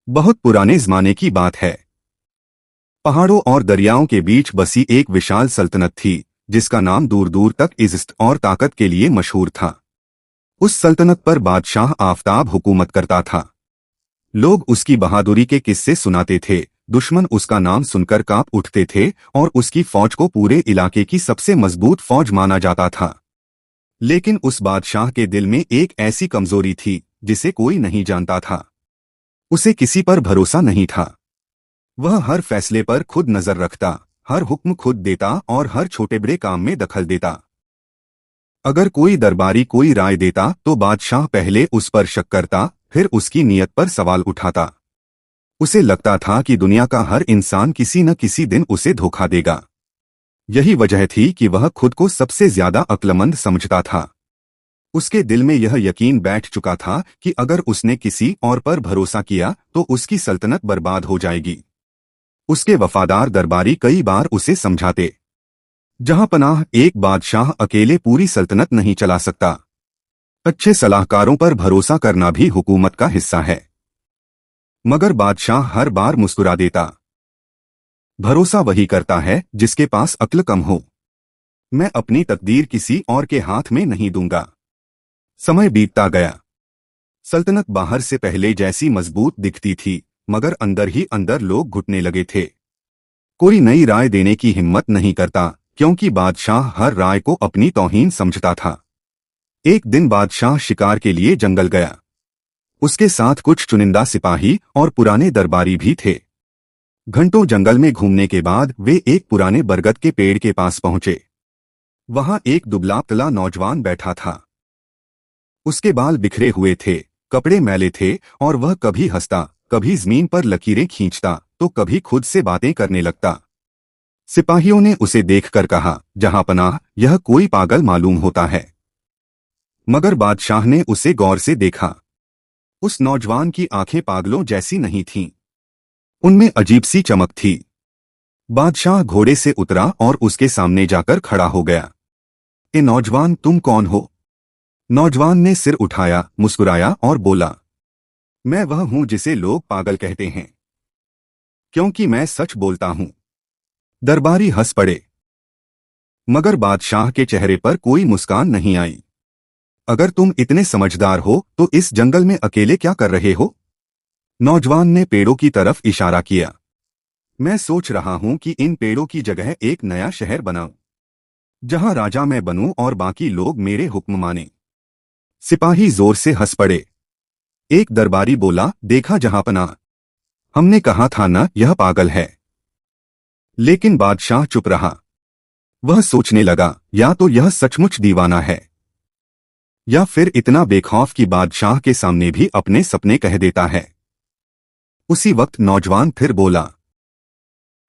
बहुत पुराने जमाने की बात है। पहाड़ों और दरियाओं के बीच बसी एक विशाल सल्तनत थी, जिसका नाम दूर दूर तक इज्जत और ताकत के लिए मशहूर था। उस सल्तनत पर बादशाह आफताब हुकूमत करता था। लोग उसकी बहादुरी के किस्से सुनाते थे, दुश्मन उसका नाम सुनकर कांप उठते थे और उसकी फौज को पूरे इलाके की सबसे मजबूत फौज माना जाता था। लेकिन उस बादशाह के दिल में एक ऐसी कमजोरी थी जिसे कोई नहीं जानता था। उसे किसी पर भरोसा नहीं था। वह हर फैसले पर खुद नजर रखता, हर हुक्म खुद देता और हर छोटे बड़े काम में दखल देता। अगर कोई दरबारी कोई राय देता तो बादशाह पहले उस पर शक करता, फिर उसकी नीयत पर सवाल उठाता। उसे लगता था कि दुनिया का हर इंसान किसी न किसी दिन उसे धोखा देगा। यही वजह थी कि वह खुद को सबसे ज्यादा अक्लमंद समझता था। उसके दिल में यह यकीन बैठ चुका था कि अगर उसने किसी और पर भरोसा किया तो उसकी सल्तनत बर्बाद हो जाएगी। उसके वफादार दरबारी कई बार उसे समझाते, जहां पनाह, एक बादशाह अकेले पूरी सल्तनत नहीं चला सकता। अच्छे सलाहकारों पर भरोसा करना भी हुकूमत का हिस्सा है। मगर बादशाह हर बार मुस्कुरा देता। भरोसा वही करता है जिसके पास अक्ल कम हो। मैं अपनी तकदीर किसी और के हाथ में नहीं दूंगा। समय बीतता गया। सल्तनत बाहर से पहले जैसी मजबूत दिखती थी, मगर अंदर ही अंदर लोग घुटने लगे थे। कोई नई राय देने की हिम्मत नहीं करता, क्योंकि बादशाह हर राय को अपनी तौहीन समझता था। एक दिन बादशाह शिकार के लिए जंगल गया। उसके साथ कुछ चुनिंदा सिपाही और पुराने दरबारी भी थे। घंटों जंगल में घूमने के बाद वे एक पुराने बरगद के पेड़ के पास पहुंचे। वहां एक दुबला पतला नौजवान बैठा था। उसके बाल बिखरे हुए थे, कपड़े मैले थे और वह कभी हंसता, कभी जमीन पर लकीरें खींचता तो कभी खुद से बातें करने लगता। सिपाहियों ने उसे देखकर कहा, जहां पनाह, यह कोई पागल मालूम होता है। मगर बादशाह ने उसे गौर से देखा। उस नौजवान की आंखें पागलों जैसी नहीं थीं। उनमें अजीब सी चमक थी। बादशाह घोड़े से उतरा और उसके सामने जाकर खड़ा हो गया। ए नौजवान, तुम कौन हो? नौजवान ने सिर उठाया, मुस्कुराया और बोला, मैं वह हूं जिसे लोग पागल कहते हैं, क्योंकि मैं सच बोलता हूं। दरबारी हंस पड़े, मगर बादशाह के चेहरे पर कोई मुस्कान नहीं आई। अगर तुम इतने समझदार हो तो इस जंगल में अकेले क्या कर रहे हो? नौजवान ने पेड़ों की तरफ इशारा किया। मैं सोच रहा हूं कि इन पेड़ों की जगह एक नया शहर बनाऊं, जहां राजा मैं बनूं और बाकी लोग मेरे हुक्म माने। सिपाही जोर से हंस पड़े। एक दरबारी बोला, देखा जहांपनाह, हमने कहा था ना यह पागल है। लेकिन बादशाह चुप रहा। वह सोचने लगा, या तो यह सचमुच दीवाना है, या फिर इतना बेखौफ कि बादशाह के सामने भी अपने सपने कह देता है। उसी वक्त नौजवान फिर बोला,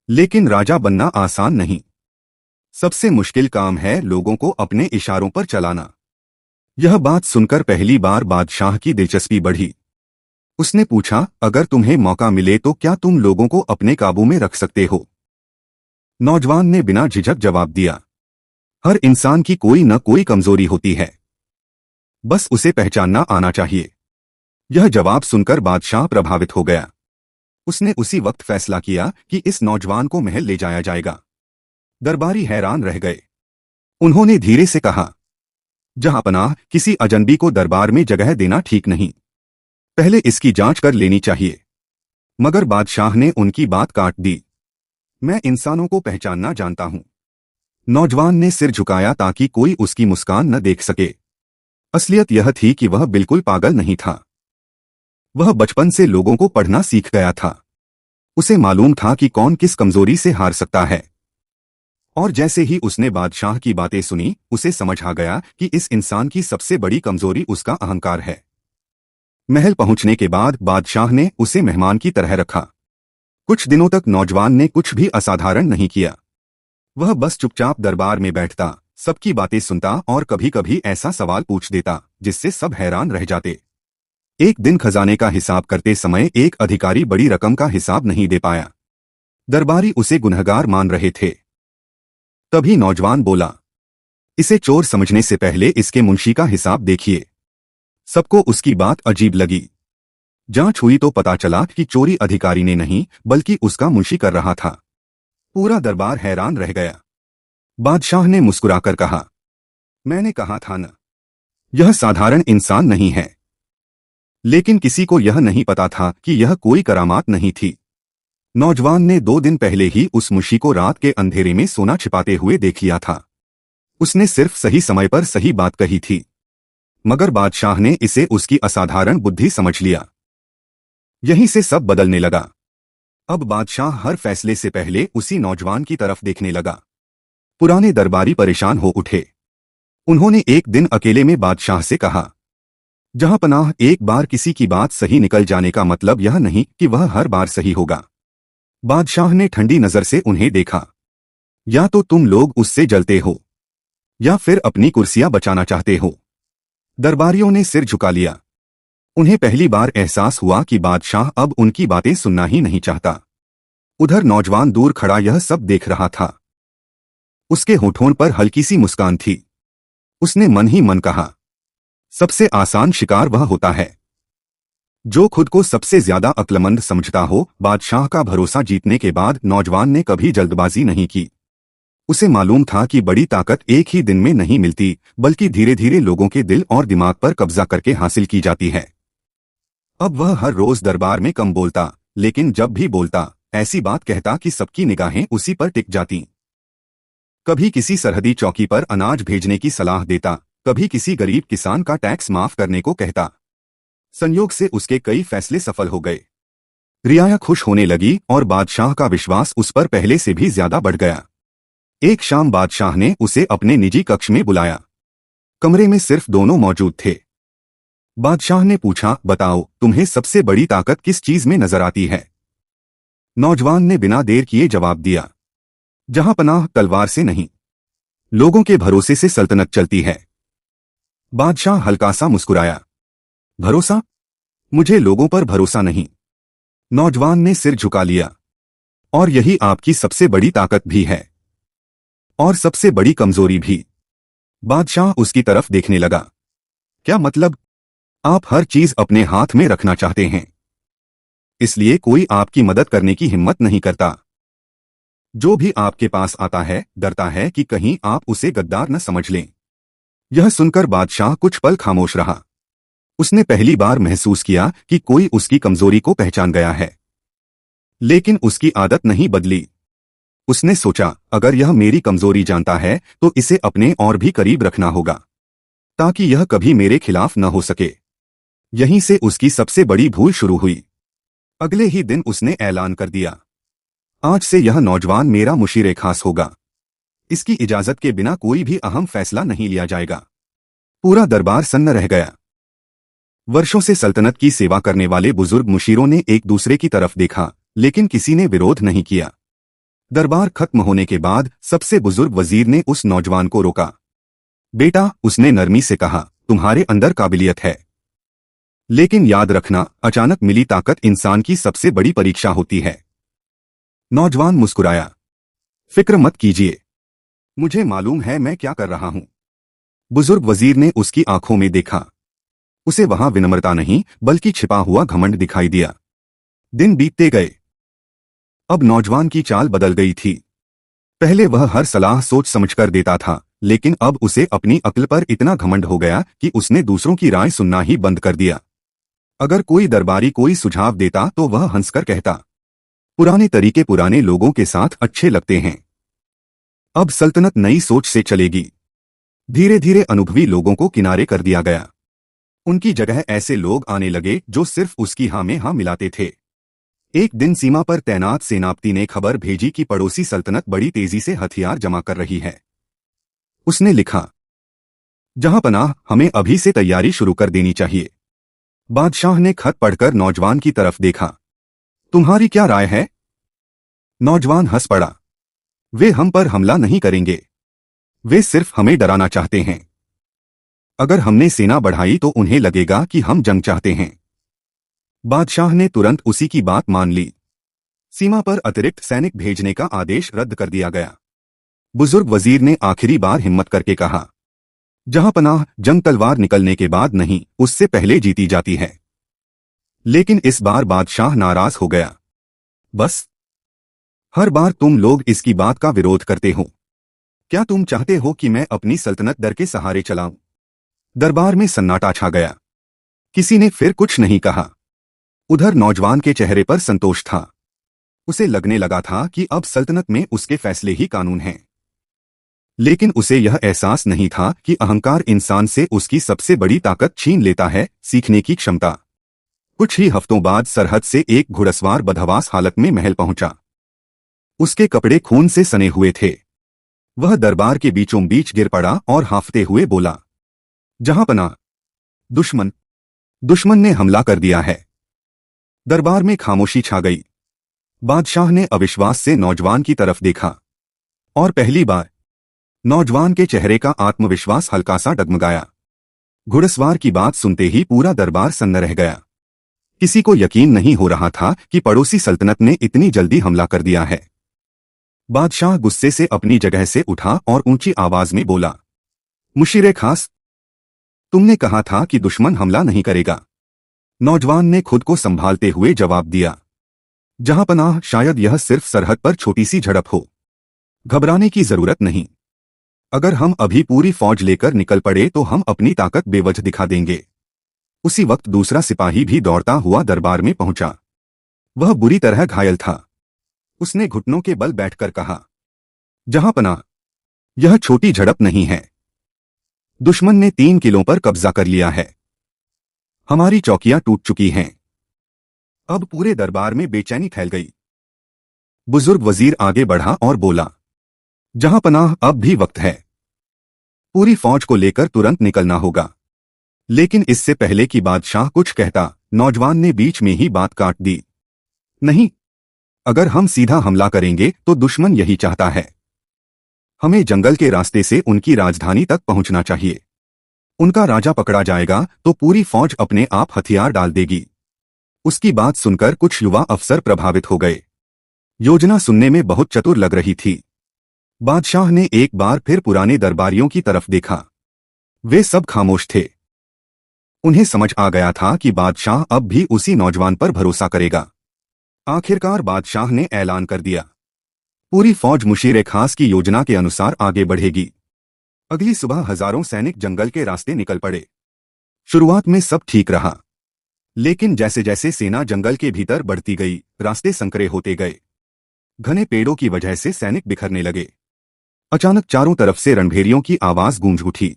लेकिन राजा बनना आसान नहीं। सबसे मुश्किल काम है लोगों को अपने इशारों पर चलाना। यह बात सुनकर पहली बार बादशाह की दिलचस्पी बढ़ी। उसने पूछा, अगर तुम्हें मौका मिले तो क्या तुम लोगों को अपने काबू में रख सकते हो? नौजवान ने बिना झिझक जवाब दिया, हर इंसान की कोई न कोई कमजोरी होती है, बस उसे पहचानना आना चाहिए। यह जवाब सुनकर बादशाह प्रभावित हो गया। उसने उसी वक्त फैसला किया कि इस नौजवान को महल ले जाया जाएगा। दरबारी हैरान रह गए। उन्होंने धीरे से कहा, जहांपनाह, किसी अजनबी को दरबार में जगह देना ठीक नहीं। पहले इसकी जांच कर लेनी चाहिए। मगर बादशाह ने उनकी बात काट दी, मैं इंसानों को पहचानना जानता हूं। नौजवान ने सिर झुकाया ताकि कोई उसकी मुस्कान न देख सके। असलियत यह थी कि वह बिल्कुल पागल नहीं था। वह बचपन से लोगों को पढ़ना सीख गया था। उसे मालूम था कि कौन किस कमजोरी से हार सकता है। और जैसे ही उसने बादशाह की बातें सुनी, उसे समझ आ गया कि इस इंसान की सबसे बड़ी कमजोरी उसका अहंकार है। महल पहुंचने के बाद बादशाह ने उसे मेहमान की तरह रखा। कुछ दिनों तक नौजवान ने कुछ भी असाधारण नहीं किया। वह बस चुपचाप दरबार में बैठता, सबकी बातें सुनता और कभी कभी ऐसा सवाल पूछ देता जिससे सब हैरान रह जाते। एक दिन खजाने का हिसाब करते समय एक अधिकारी बड़ी रकम का हिसाब नहीं दे पाया। दरबारी उसे गुनहगार मान रहे थे। तभी नौजवान बोला, इसे चोर समझने से पहले इसके मुंशी का हिसाब देखिए। सबको उसकी बात अजीब लगी। जांच हुई तो पता चला कि चोरी अधिकारी ने नहीं बल्कि उसका मुंशी कर रहा था। पूरा दरबार हैरान रह गया। बादशाह ने मुस्कुराकर कहा, मैंने कहा था न, यह साधारण इंसान नहीं है। लेकिन किसी को यह नहीं पता था कि यह कोई करामात नहीं थी। नौजवान ने 2 दिन पहले ही उस मुंशी को रात के अंधेरे में सोना छिपाते हुए देख लिया था। उसने सिर्फ सही समय पर सही बात कही थी, मगर बादशाह ने इसे उसकी असाधारण बुद्धि समझ लिया। यहीं से सब बदलने लगा। अब बादशाह हर फैसले से पहले उसी नौजवान की तरफ देखने लगा। पुराने दरबारी परेशान हो उठे। उन्होंने एक दिन अकेले में बादशाह से कहा, जहांपनाह, एक बार किसी की बात सही निकल जाने का मतलब यह नहीं कि वह हर बार सही होगा। बादशाह ने ठंडी नजर से उन्हें देखा। या तो तुम लोग उससे जलते हो या फिर अपनी कुर्सियां बचाना चाहते हो। दरबारियों ने सिर झुका लिया। उन्हें पहली बार एहसास हुआ कि बादशाह अब उनकी बातें सुनना ही नहीं चाहता। उधर नौजवान दूर खड़ा यह सब देख रहा था। उसके होठों पर हल्की सी मुस्कान थी। उसने मन ही मन कहा, सबसे आसान शिकार वह होता है जो खुद को सबसे ज्यादा अक्लमंद समझता हो। बादशाह का भरोसा जीतने के बाद नौजवान ने कभी जल्दबाजी नहीं की। उसे मालूम था कि बड़ी ताकत एक ही दिन में नहीं मिलती, बल्कि धीरे धीरे लोगों के दिल और दिमाग पर कब्जा करके हासिल की जाती है। अब वह हर रोज दरबार में कम बोलता, लेकिन जब भी बोलता ऐसी बात कहता कि सबकी निगाहें उसी पर टिक जाती। कभी किसी सरहदी चौकी पर अनाज भेजने की सलाह देता, कभी किसी गरीब किसान का टैक्स माफ करने को कहता। संयोग से उसके कई फैसले सफल हो गए। रियाया खुश होने लगी और बादशाह का विश्वास उस पर पहले से भी ज्यादा बढ़ गया। एक शाम बादशाह ने उसे अपने निजी कक्ष में बुलाया। कमरे में सिर्फ दोनों मौजूद थे। बादशाह ने पूछा, बताओ, तुम्हें सबसे बड़ी ताकत किस चीज में नजर आती है? नौजवान ने बिना देर किए जवाब दिया, जहांपनाह, तलवार से नहीं, लोगों के भरोसे से सल्तनत चलती है। बादशाह हल्का सा मुस्कुराया, भरोसा? मुझे लोगों पर भरोसा नहीं। नौजवान ने सिर झुका लिया, और यही आपकी सबसे बड़ी ताकत भी है और सबसे बड़ी कमजोरी भी। बादशाह उसकी तरफ देखने लगा। क्या मतलब? आप हर चीज अपने हाथ में रखना चाहते हैं, इसलिए कोई आपकी मदद करने की हिम्मत नहीं करता। जो भी आपके पास आता है डरता है कि कहीं आप उसे गद्दार न समझ लें। यह सुनकर बादशाह कुछ पल खामोश रहा। उसने पहली बार महसूस किया कि कोई उसकी कमजोरी को पहचान गया है, लेकिन उसकी आदत नहीं बदली। उसने सोचा, अगर यह मेरी कमजोरी जानता है तो इसे अपने और भी करीब रखना होगा, ताकि यह कभी मेरे खिलाफ न हो सके। यहीं से उसकी सबसे बड़ी भूल शुरू हुई। अगले ही दिन उसने ऐलान कर दिया, आज से यह नौजवान मेरा मुशीर खास होगा। इसकी इजाजत के बिना कोई भी अहम फैसला नहीं लिया जाएगा। पूरा दरबार सन्न रह गया। वर्षों से सल्तनत की सेवा करने वाले बुजुर्ग मुशीरों ने एक दूसरे की तरफ देखा, लेकिन किसी ने विरोध नहीं किया। दरबार खत्म होने के बाद सबसे बुजुर्ग वजीर ने उस नौजवान को रोका। बेटा, उसने नरमी से कहा, तुम्हारे अंदर काबिलियत है, लेकिन याद रखना, अचानक मिली ताकत इंसान की सबसे बड़ी परीक्षा होती है। नौजवान मुस्कुराया, फिक्र मत कीजिए, मुझे मालूम है मैं क्या कर रहा हूं। बुजुर्ग वजीर ने उसकी आंखों में देखा। उसे वहां विनम्रता नहीं बल्कि छिपा हुआ घमंड दिखाई दिया। दिन बीतते गए। अब नौजवान की चाल बदल गई थी। पहले वह हर सलाह सोच समझकर देता था, लेकिन अब उसे अपनी अक्ल पर इतना घमंड हो गया कि उसने दूसरों की राय सुनना ही बंद कर दिया। अगर कोई दरबारी कोई सुझाव देता तो वह हंसकर कहता, पुराने तरीके पुराने लोगों के साथ अच्छे लगते हैं। अब सल्तनत नई सोच से चलेगी। धीरे धीरे अनुभवी लोगों को किनारे कर दिया गया। उनकी जगह ऐसे लोग आने लगे जो सिर्फ उसकी हाँ में हाँ मिलाते थे। एक दिन सीमा पर तैनात सेनापति ने खबर भेजी कि पड़ोसी सल्तनत बड़ी तेजी से हथियार जमा कर रही है। उसने लिखा, जहांपनाह, हमें अभी से तैयारी शुरू कर देनी चाहिए। बादशाह ने खत पढ़कर नौजवान की तरफ देखा। तुम्हारी क्या राय है? नौजवान हंस पड़ा। वे हम पर हमला नहीं करेंगे, वे सिर्फ हमें डराना चाहते हैं। अगर हमने सेना बढ़ाई तो उन्हें लगेगा कि हम जंग चाहते हैं। बादशाह ने तुरंत उसी की बात मान ली। सीमा पर अतिरिक्त सैनिक भेजने का आदेश रद्द कर दिया गया। बुजुर्ग वजीर ने आखिरी बार हिम्मत करके कहा, जहांपनाह, जंग तलवार निकलने के बाद नहीं, उससे पहले जीती जाती है। लेकिन इस बार बादशाह नाराज हो गया। बस, हर बार तुम लोग इसकी बात का विरोध करते हो। क्या तुम चाहते हो कि मैं अपनी सल्तनत डर के सहारे चलाऊं? दरबार में सन्नाटा छा गया। किसी ने फिर कुछ नहीं कहा। उधर नौजवान के चेहरे पर संतोष था। उसे लगने लगा था कि अब सल्तनत में उसके फैसले ही कानून हैं। लेकिन उसे यह एहसास नहीं था कि अहंकार इंसान से उसकी सबसे बड़ी ताकत छीन लेता है, सीखने की क्षमता। कुछ ही हफ्तों बाद सरहद से एक घुड़सवार बदहवास हालत में महल पहुंचा। उसके कपड़े खून से सने हुए थे। वह दरबार के बीचों बीच गिर पड़ा और हांफते हुए बोला, जहांपनाह, दुश्मन दुश्मन ने हमला कर दिया है। दरबार में खामोशी छा गई। बादशाह ने अविश्वास से नौजवान की तरफ देखा और पहली बार नौजवान के चेहरे का आत्मविश्वास हल्का सा डगमगाया। घुड़सवार की बात सुनते ही पूरा दरबार सन्न रह गया। किसी को यकीन नहीं हो रहा था कि पड़ोसी सल्तनत ने इतनी जल्दी हमला कर दिया है। बादशाह गुस्से से अपनी जगह से उठा और ऊंची आवाज में बोला, मुशीरे खास, तुमने कहा था कि दुश्मन हमला नहीं करेगा। नौजवान ने खुद को संभालते हुए जवाब दिया, जहांपनाह, शायद यह सिर्फ सरहद पर छोटी सी झड़प हो। घबराने की जरूरत नहीं। अगर हम अभी पूरी फौज लेकर निकल पड़े तो हम अपनी ताकत बेवजह दिखा देंगे। उसी वक्त दूसरा सिपाही भी दौड़ता हुआ दरबार में पहुंचा। वह बुरी तरह घायल था। उसने घुटनों के बल बैठकर कहा, जहांपनाह, यह छोटी झड़प नहीं है। दुश्मन ने 3 किलों पर कब्जा कर लिया है। हमारी चौकियां टूट चुकी हैं। अब पूरे दरबार में बेचैनी फैल गई। बुजुर्ग वजीर आगे बढ़ा और बोला, जहांपनाह, अब भी वक्त है। पूरी फौज को लेकर तुरंत निकलना होगा। लेकिन इससे पहले कि बादशाह कुछ कहता, नौजवान ने बीच में ही बात काट दी। नहीं, अगर हम सीधा हमला करेंगे तो दुश्मन यही चाहता है। हमें जंगल के रास्ते से उनकी राजधानी तक पहुंचना चाहिए। उनका राजा पकड़ा जाएगा तो पूरी फौज अपने आप हथियार डाल देगी। उसकी बात सुनकर कुछ युवा अफसर प्रभावित हो गए। योजना सुनने में बहुत चतुर लग रही थी। बादशाह ने एक बार फिर पुराने दरबारियों की तरफ देखा। वे सब खामोश थे। उन्हें समझ आ गया था कि बादशाह अब भी उसी नौजवान पर भरोसा करेगा। आखिरकार बादशाह ने ऐलान कर दिया, पूरी फौज मुशीर खास की योजना के अनुसार आगे बढ़ेगी। अगली सुबह हजारों सैनिक जंगल के रास्ते निकल पड़े। शुरुआत में सब ठीक रहा, लेकिन जैसे जैसे सेना जंगल के भीतर बढ़ती गई, रास्ते संकरे होते गए। घने पेड़ों की वजह से सैनिक बिखरने लगे। अचानक चारों तरफ से रणभेरियों की आवाज गूंज उठी।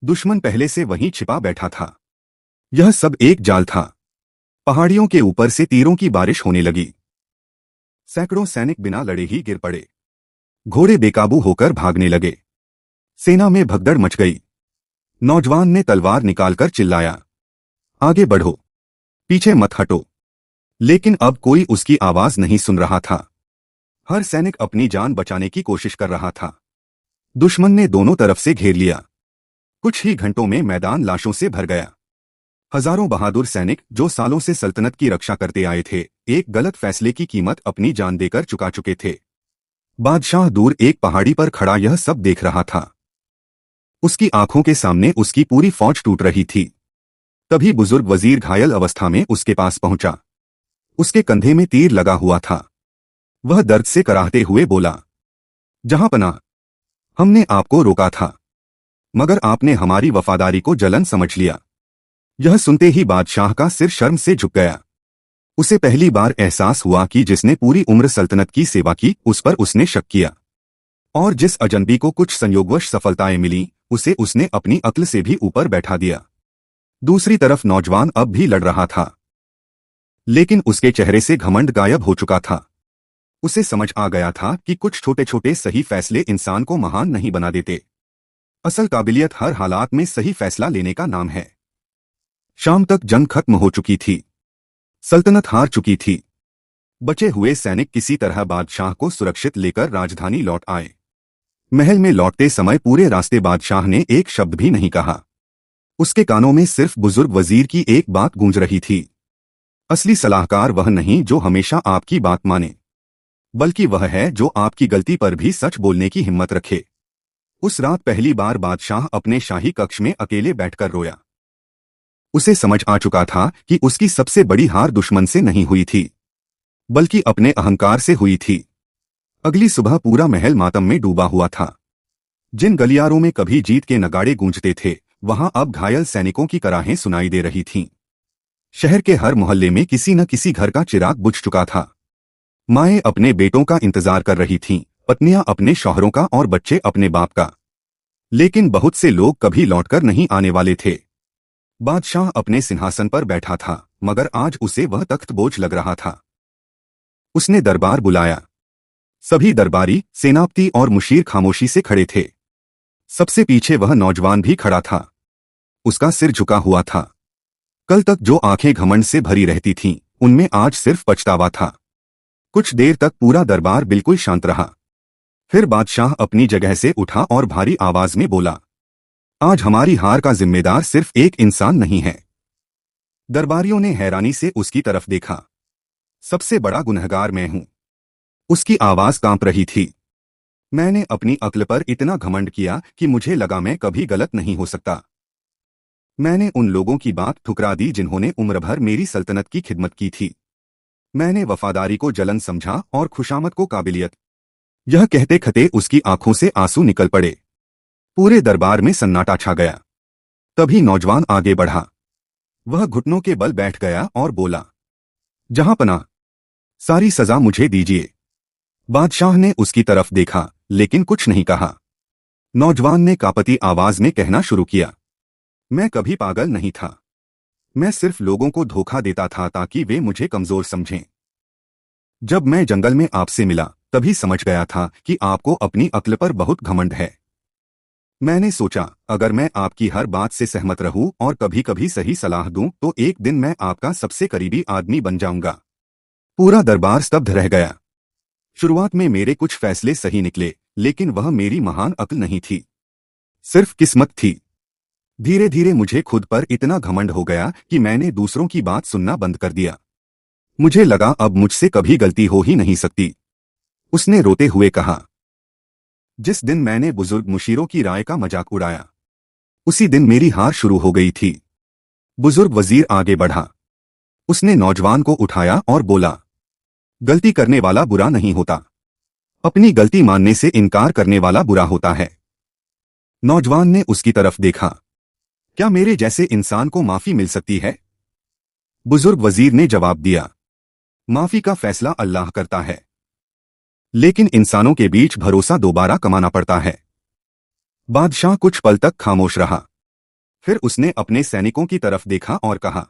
दुश्मन पहले से वहीं छिपा बैठा था। यह सब एक जाल था। पहाड़ियों के ऊपर से तीरों की बारिश होने लगी। सैकड़ों सैनिक बिना लड़े ही गिर पड़े। घोड़े बेकाबू होकर भागने लगे। सेना में भगदड़ मच गई। नौजवान ने तलवार निकालकर चिल्लाया, आगे बढ़ो, पीछे मत हटो। लेकिन अब कोई उसकी आवाज नहीं सुन रहा था। हर सैनिक अपनी जान बचाने की कोशिश कर रहा था। दुश्मन ने दोनों तरफ से घेर लिया। कुछ ही घंटों में मैदान लाशों से भर गया। हजारों बहादुर सैनिक जो सालों से सल्तनत की रक्षा करते आए थे, एक गलत फैसले की कीमत अपनी जान देकर चुका चुके थे। बादशाह दूर एक पहाड़ी पर खड़ा यह सब देख रहा था। उसकी आंखों के सामने उसकी पूरी फौज टूट रही थी। तभी बुजुर्ग वजीर घायल अवस्था में उसके पास पहुंचा। उसके कंधे में तीर लगा हुआ था। वह दर्द से कराहते हुए बोला, जहांपनाह, हमने आपको रोका था, मगर आपने हमारी वफादारी को जलन समझ लिया। यह सुनते ही बादशाह का सिर शर्म से झुक गया। उसे पहली बार एहसास हुआ कि जिसने पूरी उम्र सल्तनत की सेवा की, उस पर उसने शक किया। और जिस अजनबी को कुछ संयोगवश सफलताएं मिली, उसे उसने अपनी अक्ल से भी ऊपर बैठा दिया। दूसरी तरफ नौजवान अब भी लड़ रहा था, लेकिन उसके चेहरे से घमंड गायब हो चुका था। उसे समझ आ गया था कि कुछ छोटे छोटे सही फैसले इंसान को महान नहीं बना देते। असल काबिलियत हर हालात में सही फैसला लेने का नाम है। शाम तक जंग खत्म हो चुकी थी। सल्तनत हार चुकी थी। बचे हुए सैनिक किसी तरह बादशाह को सुरक्षित लेकर राजधानी लौट आए। महल में लौटते समय पूरे रास्ते बादशाह ने एक शब्द भी नहीं कहा। उसके कानों में सिर्फ बुजुर्ग वजीर की एक बात गूंज रही थी, असली सलाहकार वह नहीं जो हमेशा आपकी बात माने, बल्कि वह है जो आपकी गलती पर भी सच बोलने की हिम्मत रखे। उस रात पहली बार बादशाह अपने शाही कक्ष में अकेले बैठकर रोया। उसे समझ आ चुका था कि उसकी सबसे बड़ी हार दुश्मन से नहीं हुई थी, बल्कि अपने अहंकार से हुई थी। अगली सुबह पूरा महल मातम में डूबा हुआ था। जिन गलियारों में कभी जीत के नगाड़े गूंजते थे, वहां अब घायल सैनिकों की कराहें सुनाई दे रही थीं। शहर के हर मोहल्ले में किसी न किसी घर का चिराग बुझ चुका था। माएं अपने बेटों का इंतजार कर रही थीं, पत्नियां अपने शौहरों का और बच्चे अपने बाप का। लेकिन बहुत से लोग कभी लौटकर नहीं आने वाले थे। बादशाह अपने सिंहासन पर बैठा था, मगर आज उसे वह तख्त बोझ लग रहा था। उसने दरबार बुलाया। सभी दरबारी, सेनापति और मुशीर खामोशी से खड़े थे। सबसे पीछे वह नौजवान भी खड़ा था। उसका सिर झुका हुआ था। कल तक जो आंखें घमंड से भरी रहती थीं, उनमें आज सिर्फ पछतावा था। कुछ देर तक पूरा दरबार बिल्कुल शांत रहा। फिर बादशाह अपनी जगह से उठा और भारी आवाज में बोला, आज हमारी हार का जिम्मेदार सिर्फ एक इंसान नहीं है। दरबारियों ने हैरानी से उसकी तरफ देखा। सबसे बड़ा गुनहगार मैं हूं। उसकी आवाज कांप रही थी। मैंने अपनी अक्ल पर इतना घमंड किया कि मुझे लगा मैं कभी गलत नहीं हो सकता। मैंने उन लोगों की बात ठुकरा दी जिन्होंने उम्र भर मेरी सल्तनत की खिदमत की थी। मैंने वफादारी को जलन समझा और खुशामद को काबिलियत। यह कहते कहते उसकी आंखों से आंसू निकल पड़े। पूरे दरबार में सन्नाटा छा गया। तभी नौजवान आगे बढ़ा। वह घुटनों के बल बैठ गया और बोला, जहांपनाह, सारी सजा मुझे दीजिए। बादशाह ने उसकी तरफ देखा, लेकिन कुछ नहीं कहा। नौजवान ने कांपती आवाज में कहना शुरू किया, मैं कभी पागल नहीं था। मैं सिर्फ लोगों को धोखा देता था ताकि वे मुझे कमजोर समझें। जब मैं जंगल में आपसे मिला, तभी समझ गया था कि आपको अपनी अक्ल पर बहुत घमंड है। मैंने सोचा, अगर मैं आपकी हर बात से सहमत रहूं और कभी कभी सही सलाह दूं, तो एक दिन मैं आपका सबसे करीबी आदमी बन जाऊंगा। पूरा दरबार स्तब्ध रह गया। शुरुआत में मेरे कुछ फैसले सही निकले, लेकिन वह मेरी महान अक्ल नहीं थी, सिर्फ किस्मत थी। धीरे धीरे मुझे खुद पर इतना घमंड हो गया कि मैंने दूसरों की बात सुनना बंद कर दिया। मुझे लगा अब मुझसे कभी गलती हो ही नहीं सकती। उसने रोते हुए कहा, जिस दिन मैंने बुजुर्ग मुशीरों की राय का मजाक उड़ाया, उसी दिन मेरी हार शुरू हो गई थी। बुजुर्ग वजीर आगे बढ़ा। उसने नौजवान को उठाया और बोला, गलती करने वाला बुरा नहीं होता, अपनी गलती मानने से इनकार करने वाला बुरा होता है। नौजवान ने उसकी तरफ देखा, क्या मेरे जैसे इंसान को माफी मिल सकती है? बुजुर्ग वजीर ने जवाब दिया, माफी का फैसला अल्लाह करता है, लेकिन इंसानों के बीच भरोसा दोबारा कमाना पड़ता है। बादशाह कुछ पल तक खामोश रहा। फिर उसने अपने सैनिकों की तरफ देखा और कहा,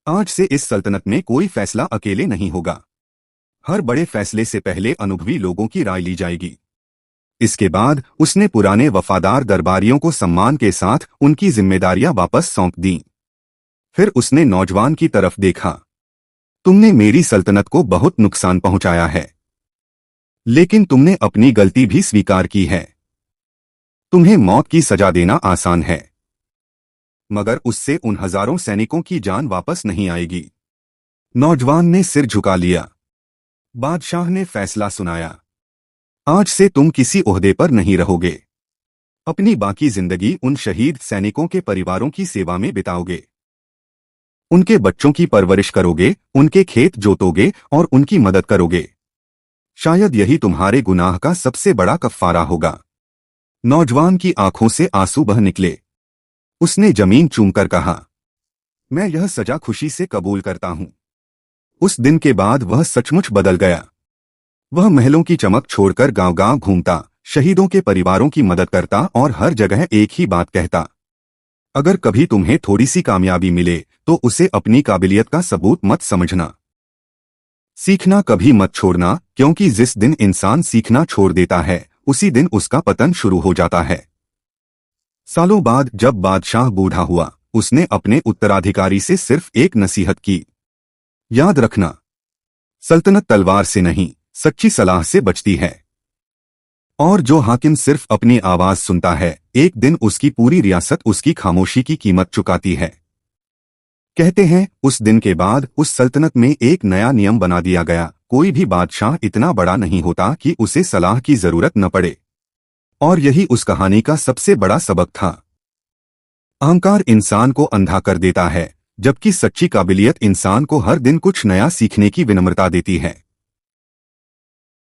आज से इस सल्तनत में कोई फैसला अकेले नहीं होगा। हर बड़े फैसले से पहले अनुभवी लोगों की राय ली जाएगी। इसके बाद उसने पुराने वफादार दरबारियों को सम्मान के साथ उनकी जिम्मेदारियां वापस सौंप दीं। फिर उसने नौजवान की तरफ देखा, तुमने मेरी सल्तनत को बहुत नुकसान पहुंचाया है, लेकिन तुमने अपनी गलती भी स्वीकार की है। तुम्हें मौत की सजा देना आसान है, मगर उससे उन हजारों सैनिकों की जान वापस नहीं आएगी। नौजवान ने सिर झुका लिया। बादशाह ने फैसला सुनाया, आज से तुम किसी ओहदे पर नहीं रहोगे। अपनी बाकी जिंदगी उन शहीद सैनिकों के परिवारों की सेवा में बिताओगे। उनके बच्चों की परवरिश करोगे, उनके खेत जोतोगे और उनकी मदद करोगे। शायद यही तुम्हारे गुनाह का सबसे बड़ा कफ्फारा होगा। नौजवान की आंखों से आंसू बह निकले। उसने जमीन चूमकर कहा, मैं यह सजा खुशी से कबूल करता हूं। उस दिन के बाद वह सचमुच बदल गया। वह महलों की चमक छोड़कर गांव-गांव घूमता, शहीदों के परिवारों की मदद करता और हर जगह एक ही बात कहता, अगर कभी तुम्हें थोड़ी सी कामयाबी मिले तो उसे अपनी काबिलियत का सबूत मत समझना। सीखना कभी मत छोड़ना, क्योंकि जिस दिन इंसान सीखना छोड़ देता है, उसी दिन उसका पतन शुरू हो जाता है। सालों बाद जब बादशाह बूढ़ा हुआ, उसने अपने उत्तराधिकारी से सिर्फ एक नसीहत की, याद रखना, सल्तनत तलवार से नहीं, सच्ची सलाह से बचती है। और जो हाकिम सिर्फ अपनी आवाज सुनता है, एक दिन उसकी पूरी रियासत उसकी खामोशी की कीमत चुकाती है। कहते हैं, उस दिन के बाद उस सल्तनत में एक नया नियम बना दिया गया, कोई भी बादशाह इतना बड़ा नहीं होता कि उसे सलाह की जरूरत न पड़े। और यही उस कहानी का सबसे बड़ा सबक था। अहंकार इंसान को अंधा कर देता है, जबकि सच्ची काबिलियत इंसान को हर दिन कुछ नया सीखने की विनम्रता देती है।